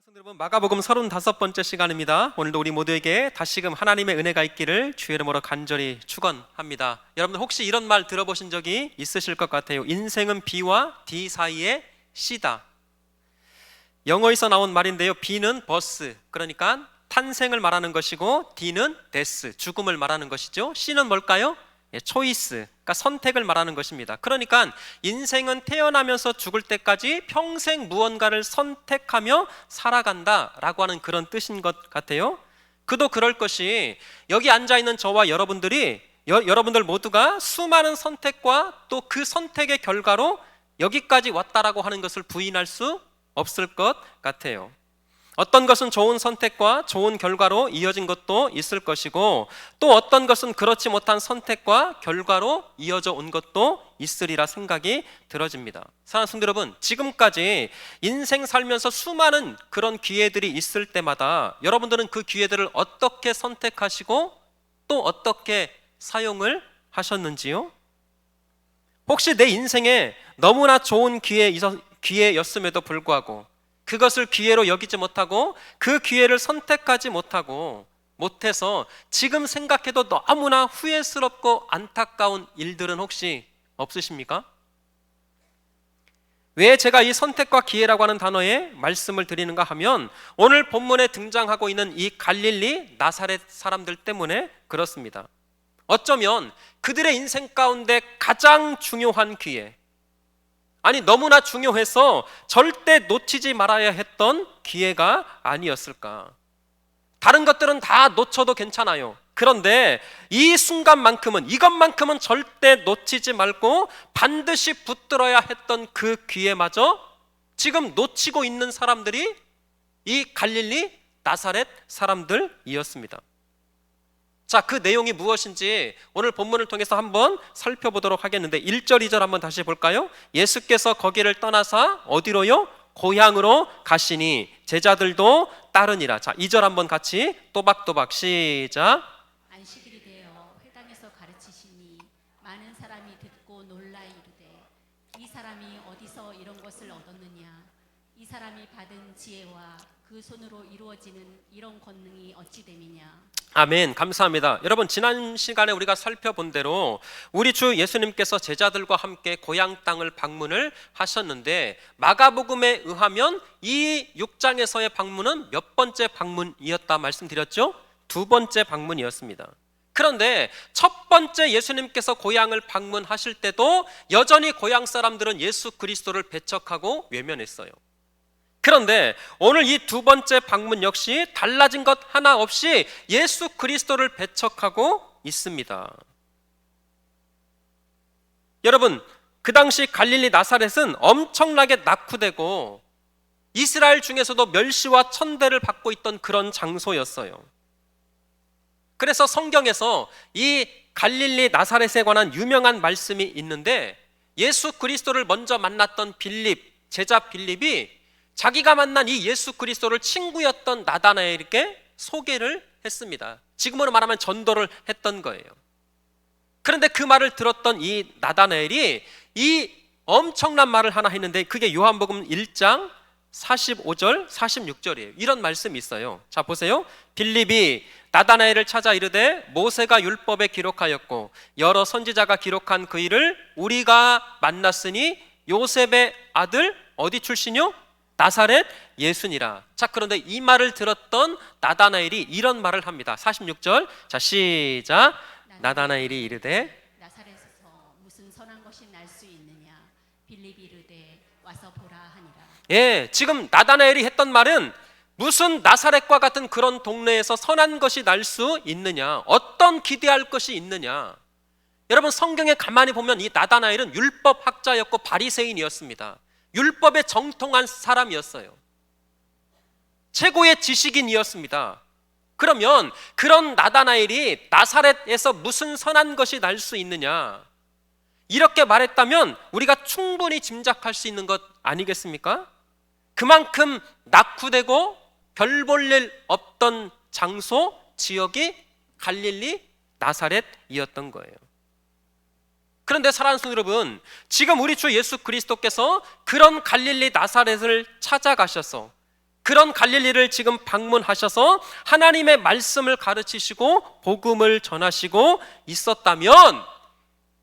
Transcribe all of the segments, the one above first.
성도 여러분, 마가복음 35번째 시간입니다. 오늘도 우리 모두에게 다시금 하나님의 은혜가 있기를 주의 이름으로 간절히 축원합니다. 여러분들 혹시 이런 말 들어보신 적이 있으실 것 같아요. 인생은 B와 D 사이의 C다. 영어에서 나온 말인데요. B는 버스, 그러니까 탄생을 말하는 것이고, D는 데스, 죽음을 말하는 것이죠. C는 뭘까요? 초이스, 그러니까 선택을 말하는 것입니다. 그러니까 인생은 태어나면서 죽을 때까지 평생 무언가를 선택하며 살아간다라고 하는 그런 뜻인 것 같아요. 그도 그럴 것이 여기 앉아있는 저와 여러분들 모두가 수많은 선택과 또 그 선택의 결과로 여기까지 왔다라고 하는 것을 부인할 수 없을 것 같아요. 어떤 것은 좋은 선택과 좋은 결과로 이어진 것도 있을 것이고, 또 어떤 것은 그렇지 못한 선택과 결과로 이어져 온 것도 있으리라 생각이 들어집니다. 사랑하는 성도 여러분, 지금까지 인생 살면서 수많은 그런 기회들이 있을 때마다 여러분들은 그 기회들을 어떻게 선택하시고 또 어떻게 사용을 하셨는지요? 혹시 내 인생에 너무나 좋은 기회였음에도 불구하고 그것을 기회로 여기지 못하고 그 기회를 선택하지 못해서 지금 생각해도 너무나 후회스럽고 안타까운 일들은 혹시 없으십니까? 왜 제가 이 선택과 기회라고 하는 단어에 말씀을 드리는가 하면, 오늘 본문에 등장하고 있는 이 갈릴리 나사렛 사람들 때문에 그렇습니다. 어쩌면 그들의 인생 가운데 가장 중요한 기회, 너무나 중요해서 절대 놓치지 말아야 했던 기회가 아니었을까. 다른 것들은 다 놓쳐도 괜찮아요. 그런데 이 순간만큼은, 이것만큼은 절대 놓치지 말고 반드시 붙들어야 했던 그 기회마저 지금 놓치고 있는 사람들이 이 갈릴리 나사렛 사람들이었습니다. 자, 그 내용이 무엇인지 오늘 본문을 통해서 한번 살펴보도록 하겠는데, 1절 2절 한번 다시 볼까요? 예수께서 거기를 떠나사 어디로요? 고향으로 가시니 제자들도 따르니라. 자, 2절 한번 같이 또박또박 시작. 안식일이 되어 회당에서 가르치시니 많은 사람이 듣고 놀라 이르되, 이 사람이 어디서 이런 것을 얻었느냐? 이 사람이 받은 지혜와 그 손으로 이루어지는 이런 권능이 어찌 됨이냐? 아멘. 감사합니다. 여러분, 지난 시간에 우리가 살펴본 대로 우리 주 예수님께서 제자들과 함께 고향 땅을 방문을 하셨는데, 마가복음에 의하면 이 6장에서의 방문은 몇 번째 방문이었다 말씀드렸죠? 2번째 방문이었습니다. 그런데 첫 번째 예수님께서 고향을 방문하실 때도 여전히 고향 사람들은 예수 그리스도를 배척하고 외면했어요. 그런데 오늘 이 2번째 방문 역시 달라진 것 하나 없이 예수 그리스도를 배척하고 있습니다. 여러분, 그 당시 갈릴리 나사렛은 엄청나게 낙후되고 이스라엘 중에서도 멸시와 천대를 받고 있던 그런 장소였어요. 그래서 성경에서 이 갈릴리 나사렛에 관한 유명한 말씀이 있는데, 예수 그리스도를 먼저 만났던 제자 빌립이 자기가 만난 이 예수 그리스도를 친구였던 나다나엘에게 소개를 했습니다. 지금으로 말하면 전도를 했던 거예요. 그런데 그 말을 들었던 이 나다나엘이 이 엄청난 말을 하나 했는데, 그게 요한복음 1장 45절 46절이에요. 이런 말씀이 있어요. 자, 보세요. 빌립이 나다나엘을 찾아 이르되, 모세가 율법에 기록하였고 여러 선지자가 기록한 그 일을 우리가 만났으니 요셉의 아들 어디 출신이요? 나사렛 예수니라. 자, 그런데 이 말을 들었던 나다나엘이 이런 말을 합니다. 46절. 자, 시작. 나다나엘이 이르되, 나사렛에서 무슨 선한 것이 날 수 있느냐? 빌립이 이르되 와서 보라 하니라. 예, 지금 나다나엘이 했던 말은, 무슨 나사렛과 같은 그런 동네에서 선한 것이 날 수 있느냐? 어떤 기대할 것이 있느냐? 여러분, 성경에 가만히 보면 이 나다나엘은 율법 학자였고 바리새인이었습니다. 율법에 정통한 사람이었어요. 최고의 지식인이었습니다. 그러면 그런 나다나엘이 나사렛에서 무슨 선한 것이 날 수 있느냐, 이렇게 말했다면 우리가 충분히 짐작할 수 있는 것 아니겠습니까? 그만큼 낙후되고 별 볼 일 없던 장소, 지역이 갈릴리 나사렛이었던 거예요. 그런데 사랑하는 성도 여러분, 지금 우리 주 예수 그리스도께서 그런 갈릴리 나사렛을 찾아가셔서 그런 갈릴리를 지금 방문하셔서 하나님의 말씀을 가르치시고 복음을 전하시고 있었다면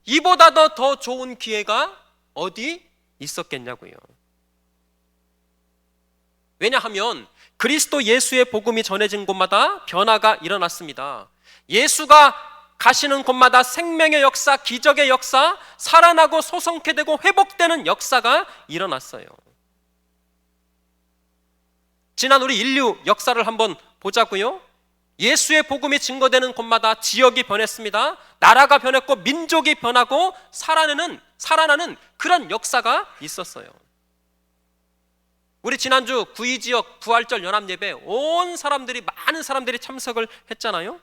이보다 더 좋은 기회가 어디 있었겠냐고요. 왜냐하면 그리스도 예수의 복음이 전해진 곳마다 변화가 일어났습니다. 예수가 가시는 곳마다 생명의 역사, 기적의 역사, 살아나고 소성케 되고 회복되는 역사가 일어났어요. 지난 우리 인류 역사를 한번 보자고요. 예수의 복음이 증거되는 곳마다 지역이 변했습니다. 나라가 변했고 민족이 변하고 살아나는 그런 역사가 있었어요. 우리 지난주 구의지역 부활절 연합예배 많은 사람들이 참석을 했잖아요.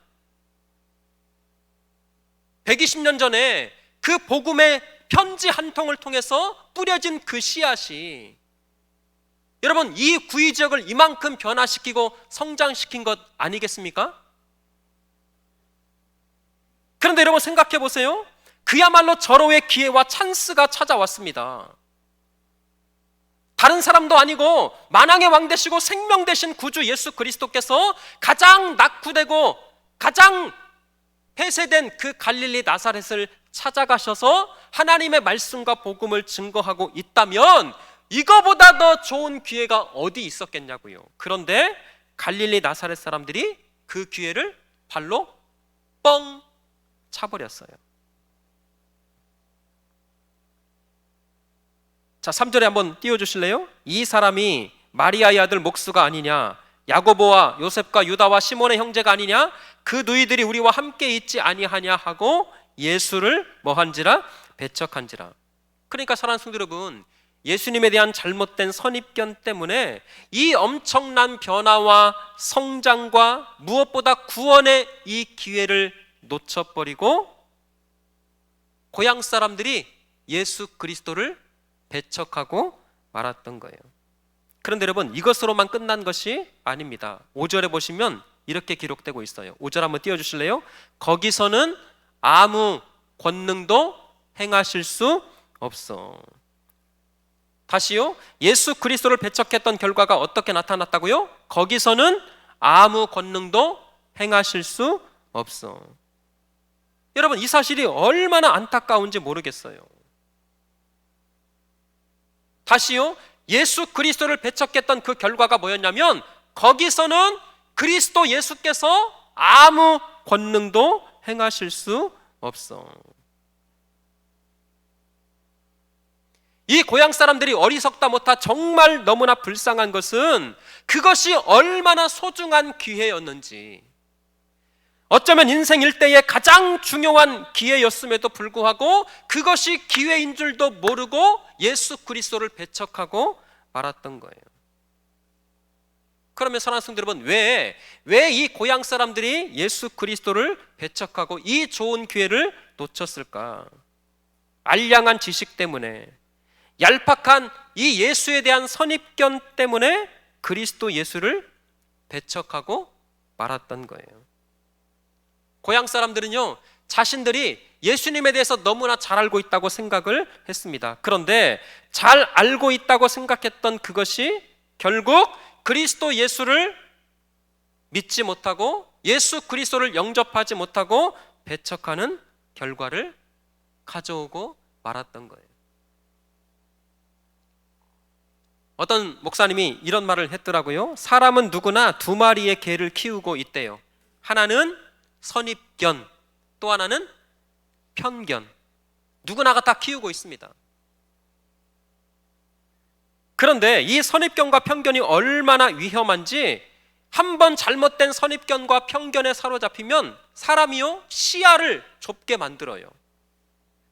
120년 전에 그 복음의 편지 한 통을 통해서 뿌려진 그 씨앗이 여러분 이 구의지역을 이만큼 변화시키고 성장시킨 것 아니겠습니까? 그런데 여러분 생각해 보세요. 그야말로 절호의 기회와 찬스가 찾아왔습니다. 다른 사람도 아니고 만왕의 왕 되시고 생명 되신 구주 예수 그리스도께서 가장 낙후되고 가장 폐쇄된 그 갈릴리 나사렛을 찾아가셔서 하나님의 말씀과 복음을 증거하고 있다면 이거보다 더 좋은 기회가 어디 있었겠냐고요. 그런데 갈릴리 나사렛 사람들이 그 기회를 발로 뻥 차버렸어요. 자, 3절에 한번 띄워주실래요? 이 사람이 마리아의 아들 목수가 아니냐, 야고보와 요셉과 유다와 시몬의 형제가 아니냐, 그 누이들이 우리와 함께 있지 아니하냐 하고 예수를 뭐한지라? 배척한지라. 그러니까 사랑하는 성도 여러분, 예수님에 대한 잘못된 선입견 때문에 이 엄청난 변화와 성장과 무엇보다 구원의 이 기회를 놓쳐버리고 고향 사람들이 예수 그리스도를 배척하고 말았던 거예요. 그런데 여러분 이것으로만 끝난 것이 아닙니다. 5절에 보시면 이렇게 기록되고 있어요. 5절 한번 띄워주실래요? 거기서는 아무 권능도 행하실 수 없어. 다시요. 예수 그리스도를 배척했던 결과가 어떻게 나타났다고요? 거기서는 아무 권능도 행하실 수 없어. 여러분 이 사실이 얼마나 안타까운지 모르겠어요. 다시요. 예수 그리스도를 배척했던 그 결과가 뭐였냐면 거기서는 그리스도 예수께서 아무 권능도 행하실 수 없어. 이 고향 사람들이 어리석다 못하 정말 너무나 불쌍한 것은 그것이 얼마나 소중한 기회였는지, 어쩌면 인생 일대의 가장 중요한 기회였음에도 불구하고 그것이 기회인 줄도 모르고 예수 그리스도를 배척하고 말았던 거예요. 그러면 사랑하는 성도 여러분, 왜 이 고향 사람들이 예수 그리스도를 배척하고 이 좋은 기회를 놓쳤을까? 알량한 지식 때문에, 얄팍한 이 예수에 대한 선입견 때문에 그리스도 예수를 배척하고 말았던 거예요. 고향 사람들은요, 자신들이 예수님에 대해서 너무나 잘 알고 있다고 생각을 했습니다. 그런데 잘 알고 있다고 생각했던 그것이 결국 그리스도 예수를 믿지 못하고 예수 그리스도를 영접하지 못하고 배척하는 결과를 가져오고 말았던 거예요. 어떤 목사님이 이런 말을 했더라고요. 사람은 누구나 두 마리의 개를 키우고 있대요. 하나는 선입견, 또 하나는 편견. 누구나가 다 키우고 있습니다. 그런데 이 선입견과 편견이 얼마나 위험한지, 한번 잘못된 선입견과 편견에 사로잡히면 사람이요 시야를 좁게 만들어요.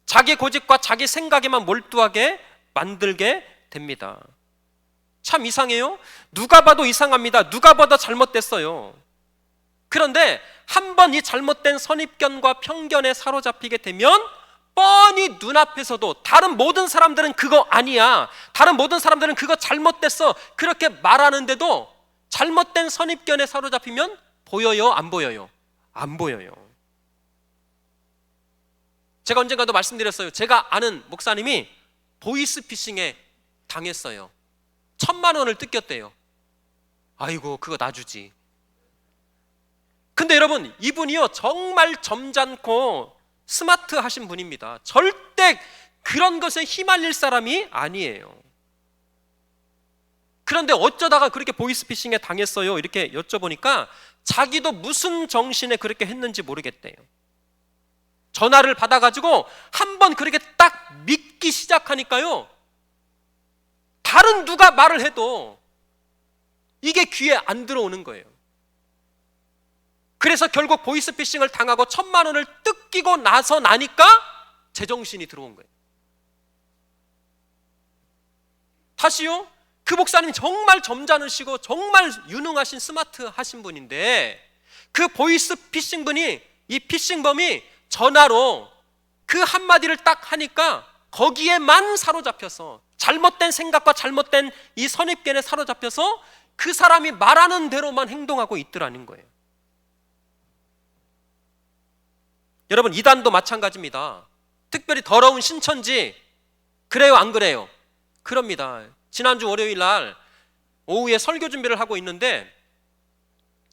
자기 고집과 자기 생각에만 몰두하게 만들게 됩니다. 참 이상해요. 누가 봐도 이상합니다. 누가 봐도 잘못됐어요. 그런데 한번 이 잘못된 선입견과 편견에 사로잡히게 되면 뻔히 눈앞에서도 다른 모든 사람들은 그거 아니야, 다른 모든 사람들은 그거 잘못됐어, 그렇게 말하는데도 잘못된 선입견에 사로잡히면 보여요? 안 보여요? 안 보여요. 제가 언젠가도 말씀드렸어요. 제가 아는 목사님이 보이스피싱에 당했어요. 1,000만 원을 뜯겼대요. 아이고 그거 놔주지. 근데 여러분 이분이요 정말 점잖고 스마트하신 분입니다. 절대 그런 것에 휘말릴 사람이 아니에요. 그런데 어쩌다가 그렇게 보이스피싱에 당했어요? 이렇게 여쭤보니까 자기도 무슨 정신에 그렇게 했는지 모르겠대요. 전화를 받아가지고 한번 그렇게 딱 믿기 시작하니까요, 다른 누가 말을 해도 이게 귀에 안 들어오는 거예요. 그래서 결국 보이스피싱을 당하고 1,000만 원을 뜯기고 나니까 제정신이 들어온 거예요. 다시요, 그 목사님 정말 점잖으시고 정말 유능하신 스마트하신 분인데 그 보이스피싱 분이, 이 피싱범이 전화로 그 한마디를 딱 하니까 거기에만 사로잡혀서, 잘못된 생각과 잘못된 이 선입견에 사로잡혀서 그 사람이 말하는 대로만 행동하고 있더라는 거예요. 여러분 이단도 마찬가지입니다. 특별히 더러운 신천지, 그래요 안 그래요? 그럽니다. 지난주 월요일 날 오후에 설교 준비를 하고 있는데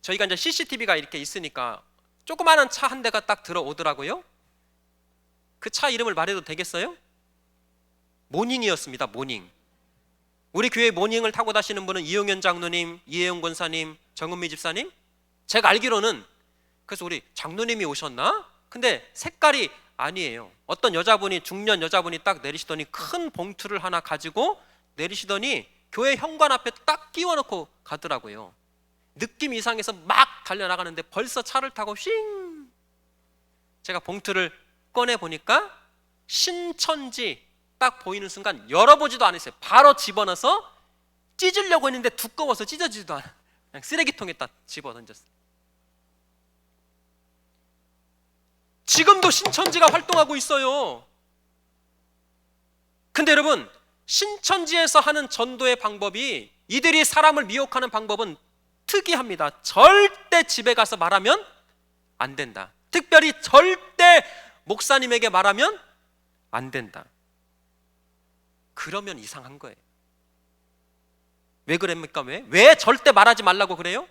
저희가 이제 CCTV가 이렇게 있으니까 조그마한 차 한 대가 딱 들어오더라고요. 그 차 이름을 말해도 되겠어요? 모닝이었습니다. 모닝. 우리 교회 모닝을 타고 다니시는 분은 이용현 장로님, 이혜영 권사님, 정은미 집사님. 제가 알기로는, 그래서 우리 장로님이 오셨나? 근데 색깔이 아니에요. 어떤 여자분이, 중년 여자분이 딱 내리시더니 큰 봉투를 하나 가지고 내리시더니 교회 현관 앞에 딱 끼워놓고 가더라고요. 느낌 이상해서 막 달려나가는데 벌써 차를 타고 쉥! 제가 봉투를 꺼내 보니까 신천지 딱 보이는 순간 열어보지도 않았어요. 바로 집어넣어서 찢으려고 했는데 두꺼워서 찢어지지도 않아. 그냥 쓰레기통에 딱 집어던졌어요. 지금도 신천지가 활동하고 있어요. 근데 여러분, 신천지에서 하는 전도의 방법이, 이들이 사람을 미혹하는 방법은 특이합니다. 절대 집에 가서 말하면 안 된다. 특별히 절대 목사님에게 말하면 안 된다. 그러면 이상한 거예요. 왜 그럽니까? 왜 절대 말하지 말라고 그래요?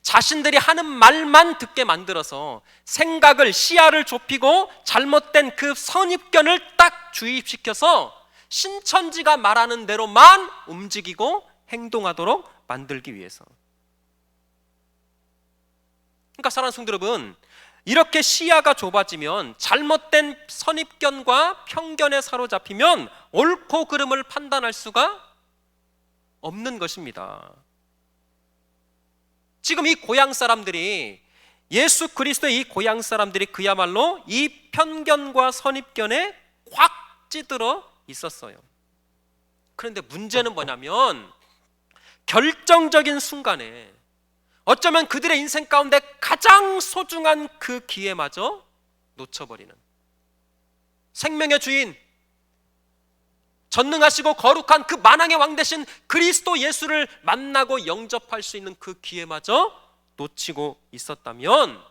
자신들이 하는 말만 듣게 만들어서 생각을, 시야를 좁히고 잘못된 그 선입견을 딱 주입시켜서 신천지가 말하는 대로만 움직이고 행동하도록 만들기 위해서. 그러니까 사랑하는 성도 여러분, 이렇게 시야가 좁아지면, 잘못된 선입견과 편견에 사로잡히면 옳고 그름을 판단할 수가 없는 것입니다. 지금 이 고향 사람들이, 예수 그리스도의 이 고향 사람들이 그야말로 이 편견과 선입견에 확 찌들어 있었어요. 그런데 문제는 뭐냐면, 결정적인 순간에 어쩌면 그들의 인생 가운데 가장 소중한 그 기회마저 놓쳐버리는, 생명의 주인, 전능하시고 거룩한 그 만왕의 왕 되신 그리스도 예수를 만나고 영접할 수 있는 그 기회마저 놓치고 있었다면,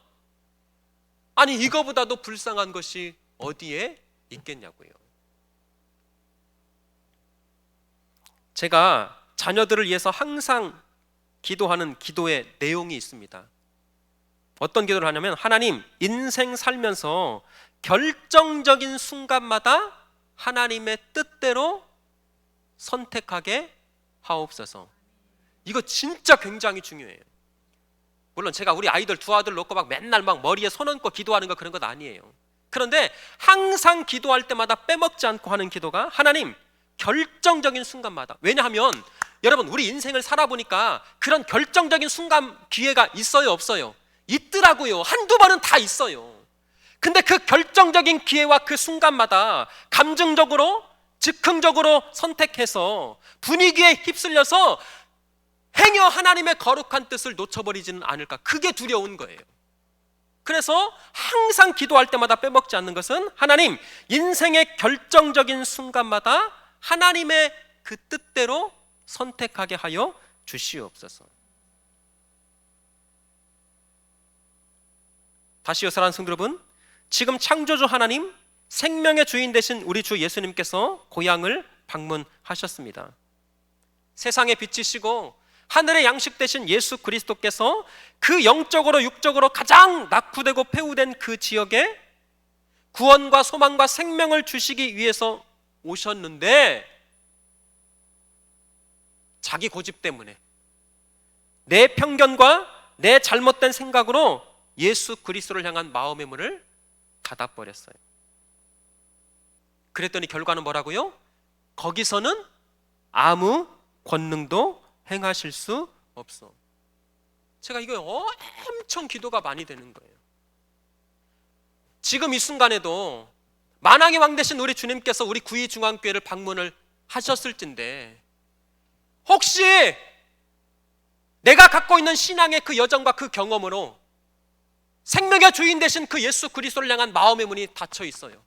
아니 이거보다도 불쌍한 것이 어디에 있겠냐고요. 제가 자녀들을 위해서 항상 기도하는 기도의 내용이 있습니다. 어떤 기도를 하냐면, 하나님, 인생 살면서 결정적인 순간마다 하나님의 뜻대로 선택하게 하옵소서. 이거 진짜 굉장히 중요해요. 물론 제가 우리 아이들, 두 아들 놓고 막 맨날 막 머리에 손 얹고 기도하는 거 그런 건 아니에요. 그런데 항상 기도할 때마다 빼먹지 않고 하는 기도가, 하나님, 결정적인 순간마다. 왜냐하면 여러분, 우리 인생을 살아보니까 그런 결정적인 순간, 기회가 있어요 없어요? 있더라고요. 한두 번은 다 있어요. 근데 그 결정적인 기회와 그 순간마다 감정적으로, 즉흥적으로 선택해서 분위기에 휩쓸려서 행여 하나님의 거룩한 뜻을 놓쳐버리지는 않을까, 그게 두려운 거예요. 그래서 항상 기도할 때마다 빼먹지 않는 것은, 하나님, 인생의 결정적인 순간마다 하나님의 그 뜻대로 선택하게 하여 주시옵소서. 다시요, 사랑하는 성도 여러분, 지금 창조주 하나님, 생명의 주인 되신 우리 주 예수님께서 고향을 방문하셨습니다. 세상에 빛이시고 하늘의 양식 되신 예수 그리스도께서 그 영적으로 육적으로 가장 낙후되고 폐후된 그 지역에 구원과 소망과 생명을 주시기 위해서 오셨는데, 자기 고집 때문에, 내 편견과 내 잘못된 생각으로 예수 그리스도를 향한 마음의 문을 닫아버렸어요. 그랬더니 결과는 뭐라고요? 거기서는 아무 권능도 행하실 수 없어. 제가 이거 엄청 기도가 많이 되는 거예요. 지금 이 순간에도 만왕의 왕 되신 우리 주님께서 우리 구의중앙교회를 방문을 하셨을진데, 혹시 내가 갖고 있는 신앙의 그 여정과 그 경험으로 생명의 주인 되신 그 예수 그리스도를 향한 마음의 문이 닫혀 있어요.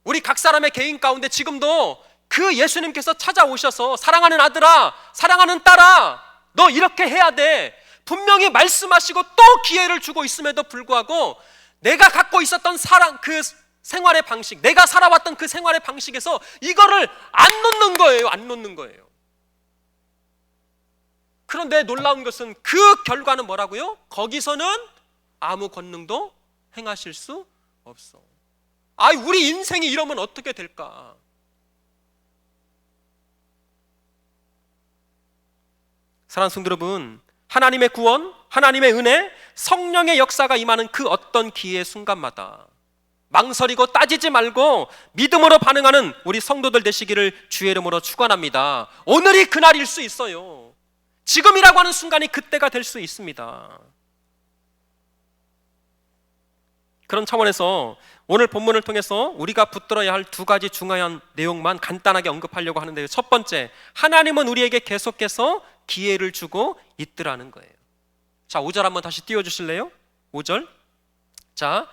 우리 각 사람의 개인 가운데 지금도 그 예수님께서 찾아오셔서 사랑하는 아들아, 사랑하는 딸아, 너 이렇게 해야 돼, 분명히 말씀하시고 또 기회를 주고 있음에도 불구하고 내가 갖고 있었던 사랑, 그 생활의 방식, 내가 살아왔던 그 생활의 방식에서 이거를 안 놓는 거예요. 안 놓는 거예요. 그런데 놀라운 것은 그 결과는 뭐라고요? 거기서는 아무 권능도 행하실 수 없어. 우리 인생이 이러면 어떻게 될까? 사랑하는 성도 여러분, 하나님의 구원, 하나님의 은혜, 성령의 역사가 임하는 그 어떤 기회의 순간마다 망설이고 따지지 말고 믿음으로 반응하는 우리 성도들 되시기를 주의 이름으로 축원합니다. 오늘이 그날일 수 있어요. 지금이라고 하는 순간이 그때가 될 수 있습니다. 그런 차원에서 오늘 본문을 통해서 우리가 붙들어야 할 두 가지 중요한 내용만 간단하게 언급하려고 하는데요. 첫 번째, 하나님은 우리에게 계속해서 기회를 주고 있더라는 거예요. 자, 5절 한번 다시 띄워주실래요? 5절. 자,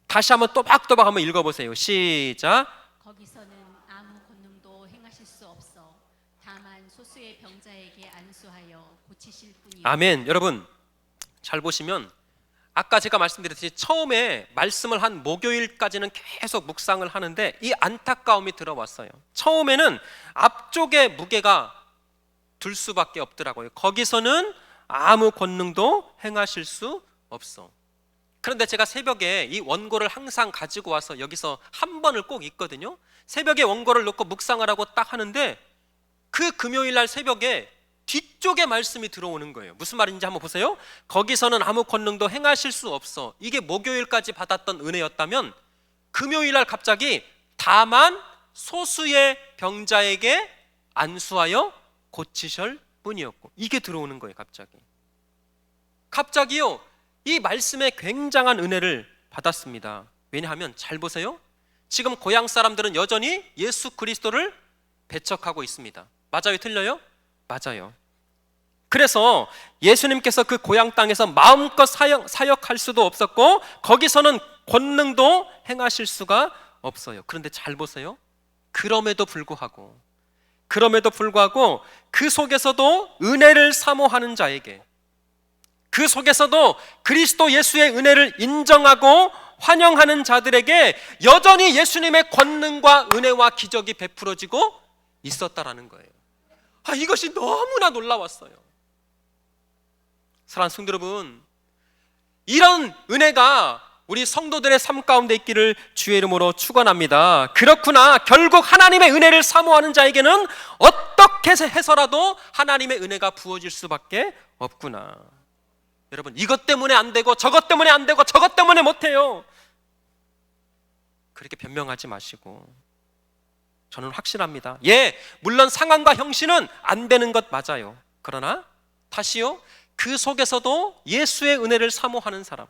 다시 한번 또박또박 한번 읽어보세요. 시작. 거기서는 아무 권능도 행하실 수 없어 다만 소수의 병자에게 안수하여 고치실 뿐이요. 아멘. 여러분 잘 보시면 아까 제가 말씀드렸듯이 처음에 말씀을 한 목요일까지는 계속 묵상을 하는데 이 안타까움이 들어왔어요. 처음에는 앞쪽에 무게가 둘 수밖에 없더라고요. 거기서는 아무 권능도 행하실 수 없어. 그런데 제가 새벽에 이 원고를 항상 가지고 와서 여기서 한 번을 꼭 읽거든요. 새벽에 원고를 놓고 묵상을 하고 딱 하는데 그 금요일 날 새벽에 뒤쪽에 말씀이 들어오는 거예요. 무슨 말인지 한번 보세요. 거기서는 아무 권능도 행하실 수 없어. 이게 목요일까지 받았던 은혜였다면 금요일 날 갑자기 다만 소수의 병자에게 안수하여 고치실 뿐이었고, 이게 들어오는 거예요. 갑자기요 이 말씀에 굉장한 은혜를 받았습니다. 왜냐하면 잘 보세요. 지금 고향 사람들은 여전히 예수 그리스도를 배척하고 있습니다. 맞아요? 틀려요? 맞아요. 그래서 예수님께서 그 고향 땅에서 마음껏 사역할 수도 없었고 거기서는 권능도 행하실 수가 없어요. 그런데 잘 보세요. 그럼에도 불구하고 그 속에서도 은혜를 사모하는 자에게, 그 속에서도 그리스도 예수의 은혜를 인정하고 환영하는 자들에게 여전히 예수님의 권능과 은혜와 기적이 베풀어지고 있었다라는 거예요. 이것이 너무나 놀라웠어요. 사랑하는 성도 여러분, 이런 은혜가 우리 성도들의 삶 가운데 있기를 주의 이름으로 축원합니다. 그렇구나, 결국 하나님의 은혜를 사모하는 자에게는 어떻게 해서라도 하나님의 은혜가 부어질 수밖에 없구나. 여러분, 이것 때문에 안 되고 저것 때문에 안 되고 저것 때문에 못해요, 그렇게 변명하지 마시고, 저는 확실합니다. 물론 상황과 형신은 안 되는 것 맞아요. 그러나 다시요, 그 속에서도 예수의 은혜를 사모하는 사람,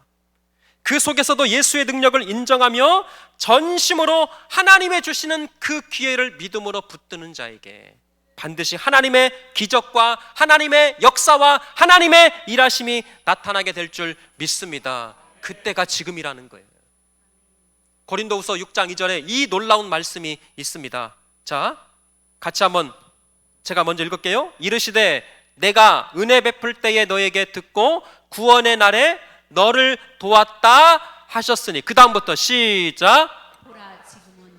그 속에서도 예수의 능력을 인정하며 전심으로 하나님의 주시는 그 기회를 믿음으로 붙드는 자에게 반드시 하나님의 기적과 하나님의 역사와 하나님의 일하심이 나타나게 될 줄 믿습니다. 그때가 지금이라는 거예요. 고린도후서 6장 2절에 이 놀라운 말씀이 있습니다. 자, 같이 한번 제가 먼저 읽을게요. 이르시되 내가 은혜 베풀 때에 너에게 듣고 구원의 날에 너를 도왔다 하셨으니, 그 다음부터 시작. 보라 지금은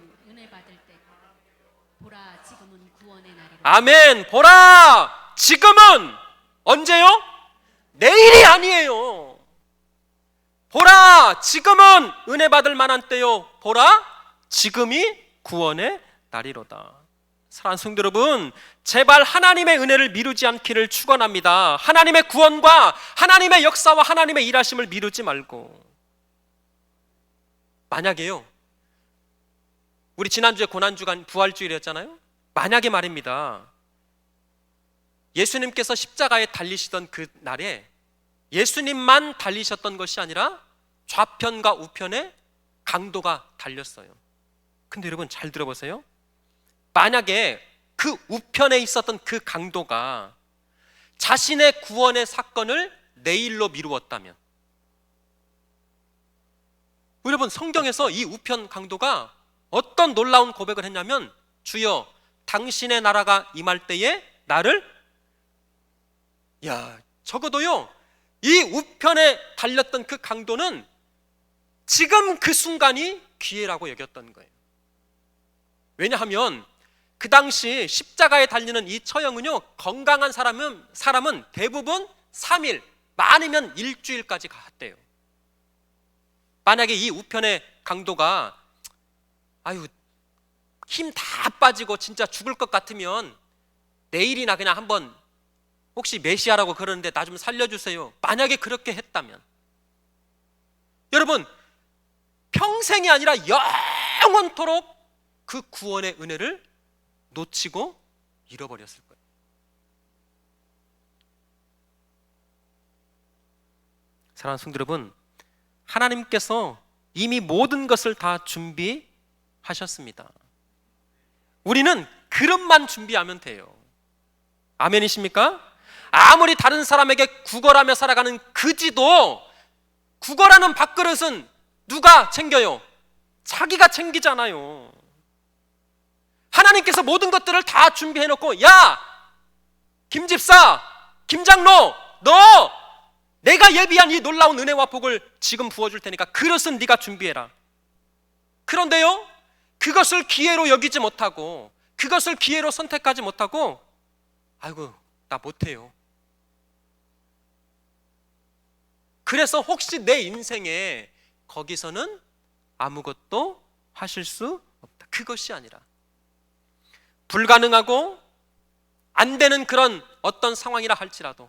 아멘. 보라, 지금은 언제요? 내일이 아니에요. 보라, 지금은 은혜 받을 만한 때요. 보라, 지금이 구원의 날이로다. 사랑하는 성도 여러분, 제발 하나님의 은혜를 미루지 않기를 축원합니다. 하나님의 구원과 하나님의 역사와 하나님의 일하심을 미루지 말고. 만약에요, 우리 지난주에 고난주간 부활주일이었잖아요. 만약에 말입니다, 예수님께서 십자가에 달리시던 그 날에 예수님만 달리셨던 것이 아니라 좌편과 우편에 강도가 달렸어요. 근데 여러분 잘 들어보세요. 만약에 그 우편에 있었던 그 강도가 자신의 구원의 사건을 내일로 미루었다면, 여러분 성경에서 이 우편 강도가 어떤 놀라운 고백을 했냐면, 주여 당신의 나라가 임할 때에 나를, 적어도요 이 우편에 달렸던 그 강도는 지금 그 순간이 기회라고 여겼던 거예요. 왜냐하면 그 당시 십자가에 달리는 이 처형은요, 건강한 사람은 대부분 3일, 많으면 일주일까지 갔대요. 만약에 이 우편의 강도가 힘 다 빠지고 진짜 죽을 것 같으면 내일이나 그냥 한번, 혹시 메시아라고 그러는데 나 좀 살려주세요, 만약에 그렇게 했다면, 여러분 평생이 아니라 영원토록 그 구원의 은혜를 놓치고 잃어버렸을 거예요. 사랑하는 성도 여러분, 하나님께서 이미 모든 것을 다 준비하셨습니다. 우리는 그릇만 준비하면 돼요. 아멘이십니까? 아무리 다른 사람에게 구걸하며 살아가는 그지도 구걸하는 밥그릇은 누가 챙겨요? 자기가 챙기잖아요. 하나님께서 모든 것들을 다 준비해놓고, 야 김집사, 김장로, 너 내가 예비한 이 놀라운 은혜와 복을 지금 부어줄 테니까 그릇은 네가 준비해라. 그런데요, 그것을 기회로 여기지 못하고, 그것을 기회로 선택하지 못하고, 아이고 나 못해요. 그래서 혹시 내 인생에 거기서는 아무것도 하실 수 없다. 그것이 아니라 불가능하고 안 되는 그런 어떤 상황이라 할지라도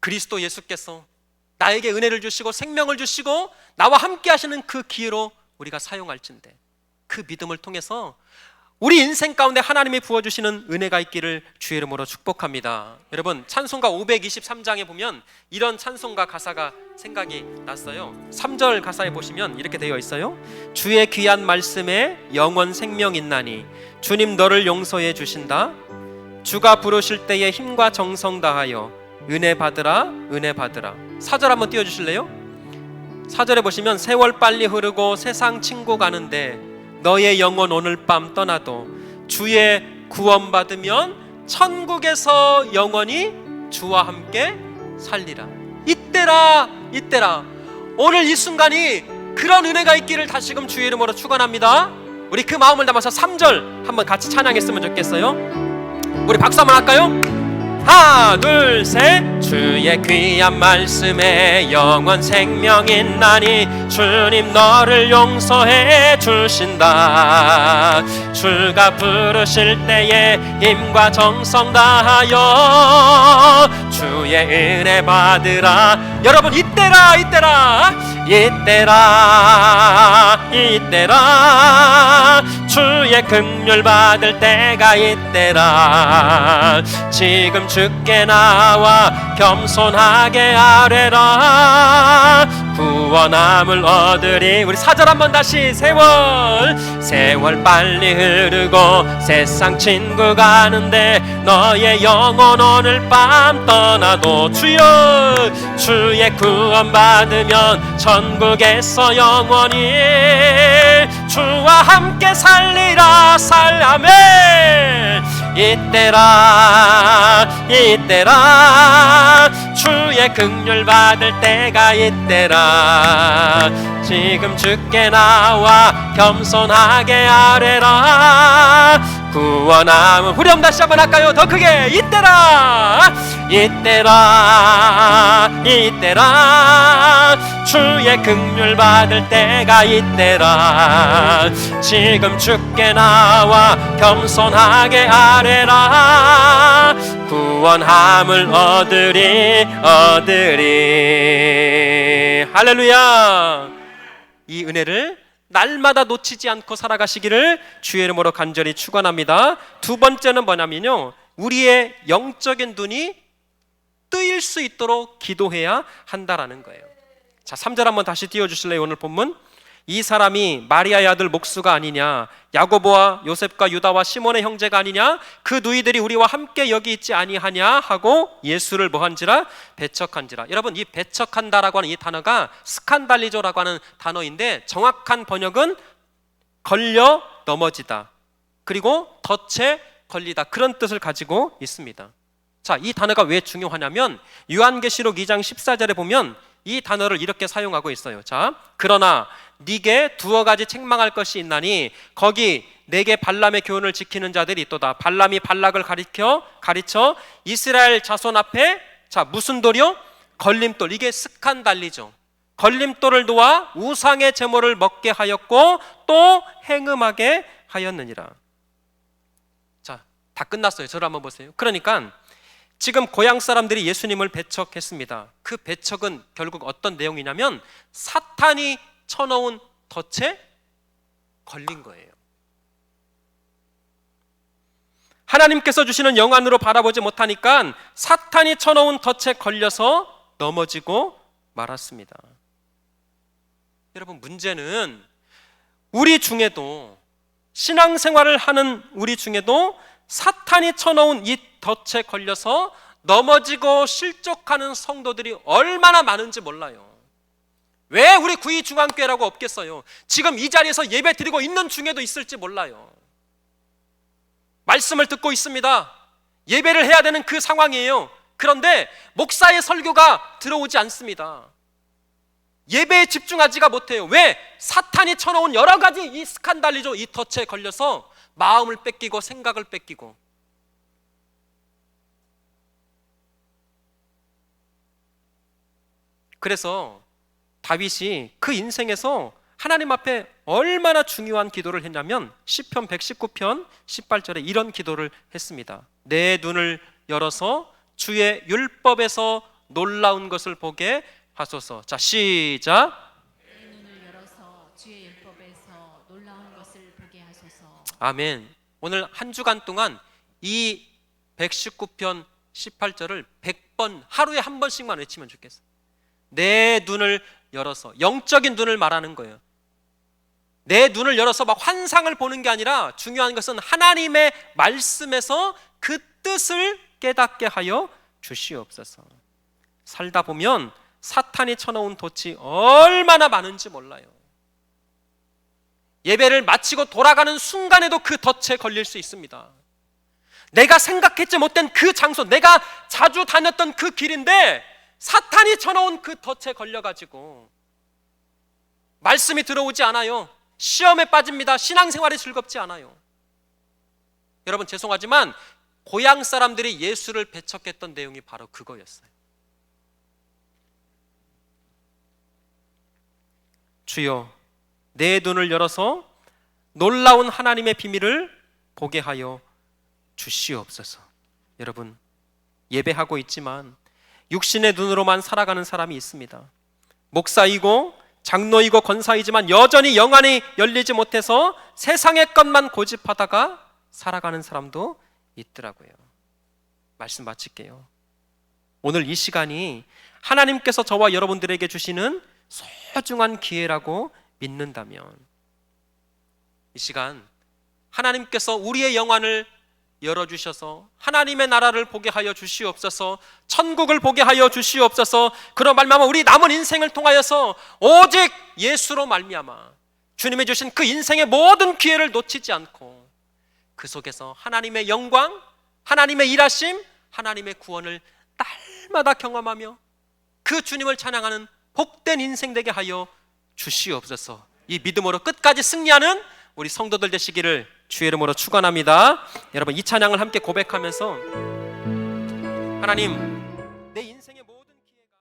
그리스도 예수께서 나에게 은혜를 주시고 생명을 주시고 나와 함께 하시는 그 기회로 우리가 사용할진대, 그 믿음을 통해서 우리 인생 가운데 하나님이 부어주시는 은혜가 있기를 주의 이름으로 축복합니다. 여러분 찬송가 523장에 보면 이런 찬송가 가사가 생각이 났어요. 3절 가사에 보시면 이렇게 되어 있어요. 주의 귀한 말씀에 영원 생명 있나니 주님 너를 용서해 주신다. 주가 부르실 때에 힘과 정성 다하여 은혜 받으라 은혜 받으라. 4절 한번 띄워주실래요? 4절에 보시면 세월 빨리 흐르고 세상 친구 가는데 너의 영혼 오늘 밤 떠나도 주의 구원 받으면 천국에서 영원히 주와 함께 살리라. 이때라 이때라. 오늘 이 순간이 그런 은혜가 있기를 다시금 주의 이름으로 축원합니다. 우리 그 마음을 담아서 3절 한번 같이 찬양했으면 좋겠어요. 우리 박수 한번 할까요? 하나 둘 셋. 주의 귀한 말씀에 영원 생명 있나니 주님 너를 용서해 주신다. 주가 부르실 때에 힘과 정성 다하여 주의 은혜 받으라. 여러분 이때라 이때라 이때라 이때라. 주의 긍휼 받을 때가 이때라. 지금 주께 나와 겸손하게 아뢰라. 구원함을 얻으리. 우리 4절 한번 다시. 세월 빨리 흐르고 세상 친구 가는데 너의 영혼 오늘 밤 떠나도 주여 주의 구원 받으면 천국에서 영원히 주와 함께 살리라. 아멘. 이때라 이때라. 주의 주의 긍휼 받을 때가 있대라. 지금 주께 나와 겸손하게 아뢰라. 구원함은 후렴 다시 한번 할까요? 더 크게. 이때라 이때라 이때라. 주의 긍휼 받을 때가 이때라. 지금 주께 나와 겸손하게 아뢰라. 구원함을 얻으리. 할렐루야. 이 은혜를 날마다 놓치지 않고 살아가시기를 주의 이름으로 간절히 축원합니다. 두 번째는 뭐냐면요, 우리의 영적인 눈이 뜨일 수 있도록 기도해야 한다라는 거예요. 자, 3절 한번 다시 띄워주실래요? 오늘 본문. 이 사람이 마리아의 아들 목수가 아니냐, 야고보와 요셉과 유다와 시몬의 형제가 아니냐, 그 누이들이 우리와 함께 여기 있지 아니하냐 하고 예수를 뭐한지라? 배척한지라. 여러분, 이 배척한다라고 하는 이 단어가 스칸달리조라고 하는 단어인데, 정확한 번역은 걸려 넘어지다, 그리고 덫에 걸리다, 그런 뜻을 가지고 있습니다. 자, 이 단어가 왜 중요하냐면 요한계시록 2장 14절에 보면 이 단어를 이렇게 사용하고 있어요. 자, 그러나 네게 두어 가지 책망할 것이 있나니 거기 네게 발람의 교훈을 지키는 자들이 있도다. 발람이 발락을 가르쳐 이스라엘 자손 앞에, 자, 무슨 돌이요? 걸림돌. 이게 스칸달리죠. 걸림돌을 놓아 우상의 제물을 먹게 하였고 또 행음하게 하였느니라. 자, 다 끝났어요. 저를 한번 보세요. 그러니까 지금 고향 사람들이 예수님을 배척했습니다. 그 배척은 결국 어떤 내용이냐면 사탄이 쳐놓은 덫에 걸린 거예요. 하나님께서 주시는 영안으로 바라보지 못하니까 사탄이 쳐놓은 덫에 걸려서 넘어지고 말았습니다. 여러분, 문제는 우리 중에도, 신앙생활을 하는 우리 중에도 사탄이 쳐놓은 이 덫에 걸려서 넘어지고 실족하는 성도들이 얼마나 많은지 몰라요. 왜 우리 구의중앙교회라고 없겠어요? 지금 이 자리에서 예배 드리고 있는 중에도 있을지 몰라요. 말씀을 듣고 있습니다. 예배를 해야 되는 그 상황이에요. 그런데 목사의 설교가 들어오지 않습니다. 예배에 집중하지가 못해요. 왜? 사탄이 쳐놓은 여러 가지 이 스칸달리죠. 이 덫에 걸려서 마음을 뺏기고 생각을 뺏기고. 그래서 다윗이 그 인생에서 하나님 앞에 얼마나 중요한 기도를 했냐면 시편 119편 18절에 이런 기도를 했습니다. 내 눈을 열어서 주의 율법에서 놀라운 것을 보게 하소서. 자, 시작. 내 눈을 열어서 주의 율법에서 놀라운 것을 보게 하소서. 아멘. 오늘 한 주간 동안 이 119편 18절을 100번, 하루에 한 번씩만 외치면 좋겠어요. 내 눈을 열어서, 영적인 눈을 말하는 거예요. 내 눈을 열어서 막 환상을 보는 게 아니라 중요한 것은 하나님의 말씀에서 그 뜻을 깨닫게 하여 주시옵소서. 살다 보면 사탄이 쳐놓은 덫이 얼마나 많은지 몰라요. 예배를 마치고 돌아가는 순간에도 그 덫에 걸릴 수 있습니다. 내가 생각했지 못한 그 장소, 내가 자주 다녔던 그 길인데 사탄이 쳐놓은 그 덫에 걸려가지고 말씀이 들어오지 않아요. 시험에 빠집니다. 신앙생활이 즐겁지 않아요. 여러분, 죄송하지만 고향 사람들이 예수를 배척했던 내용이 바로 그거였어요. 주여, 내 눈을 열어서 놀라운 하나님의 비밀을 보게 하여 주시옵소서. 여러분, 예배하고 있지만 육신의 눈으로만 살아가는 사람이 있습니다. 목사이고 장로이고 권사이지만 여전히 영안이 열리지 못해서 세상의 것만 고집하다가 살아가는 사람도 있더라고요. 말씀 마칠게요. 오늘 이 시간이 하나님께서 저와 여러분들에게 주시는 소중한 기회라고 믿는다면 이 시간 하나님께서 우리의 영안을 열어주셔서 하나님의 나라를 보게 하여 주시옵소서, 천국을 보게 하여 주시옵소서. 그런 말미암아 우리 남은 인생을 통하여서 오직 예수로 말미암아 주님이 주신 그 인생의 모든 기회를 놓치지 않고 그 속에서 하나님의 영광, 하나님의 일하심, 하나님의 구원을 날마다 경험하며 그 주님을 찬양하는 복된 인생 되게 하여 주시옵소서. 이 믿음으로 끝까지 승리하는 우리 성도들 되시기를 주의 이름으로 축원합니다. 여러분 이 찬양을 함께 고백하면서 하나님 내 인생의